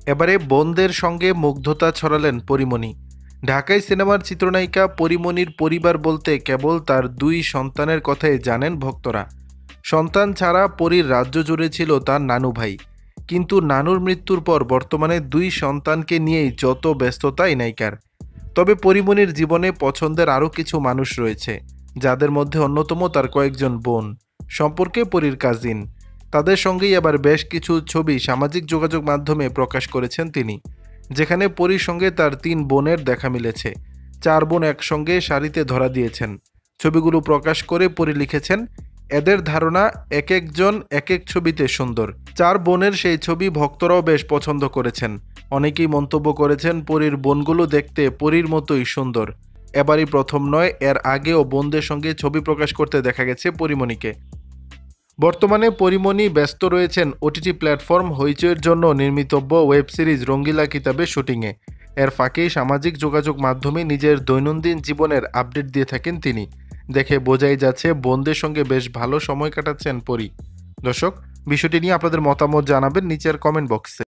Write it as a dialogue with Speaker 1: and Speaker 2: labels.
Speaker 1: এবারে বোনদের সঙ্গে মুগ্ধতা ছড়ালেন পরীমণি। ঢাকাই সিনেমার চিত্রনায়িকা পরীমণির পরিবার বলতে কেবল তার 2 সন্তানের কথাই জানেন ভক্তরা। সন্তান ছাড়া পরীর রাজ্য জুড়ে ছিল তার নানু ভাই, কিন্তু নানুর মৃত্যুর পর বর্তমানে 2 সন্তানকে নিয়েই যত ব্যস্ততা এই নায়িকার। তবে পরীমণির জীবনে পছন্দের আরও কিছু মানুষ রয়েছে, যাদের মধ্যে অন্যতম তার কয়েকজন বোন, সম্পর্কে পরীর কাজিন। তাদের সঙ্গেই আবার বেশ কিছু ছবি সামাজিক যোগাযোগ মাধ্যমে প্রকাশ করেছেন তিনি, যেখানে পরীর সঙ্গে তার 3 বোনের দেখা মিলেছে। 4 বোন একসঙ্গে সারিতে ধরা দিয়েছেন। ছবিগুলো প্রকাশ করে পরী লিখেছেন, এদের ধারণা এক একজন এক এক ছবিতে সুন্দর। 4 বোনের সেই ছবি ভক্তরাও বেশ পছন্দ করেছেন। অনেকেই মন্তব্য করেছেন, পরীর বোনগুলো দেখতে পরীর মতোই সুন্দর। এবারই প্রথম নয়, এর আগেও বোনদের সঙ্গে ছবি প্রকাশ করতে দেখা গেছে পরীমণিকে। বর্তমানে পরীমণি ব্যস্ত রয়েছেন ওটিটি প্ল্যাটফর্ম হইচইয়ের জন্য নির্মিতব্য ওয়েব সিরিজ রঙ্গিলা কিতাবের শুটিংয়ে। এর ফাঁকেই সামাজিক যোগাযোগ মাধ্যমে নিজের দৈনন্দিন জীবনের আপডেট দিয়ে থাকেন তিনি। দেখে বোঝাই যাচ্ছে বোনদের সঙ্গে বেশ ভালো সময় কাটাচ্ছেন পরী। দর্শক, বিষয়টি নিয়ে আপনাদের মতামত জানাবেন নিচের কমেন্ট বক্সে।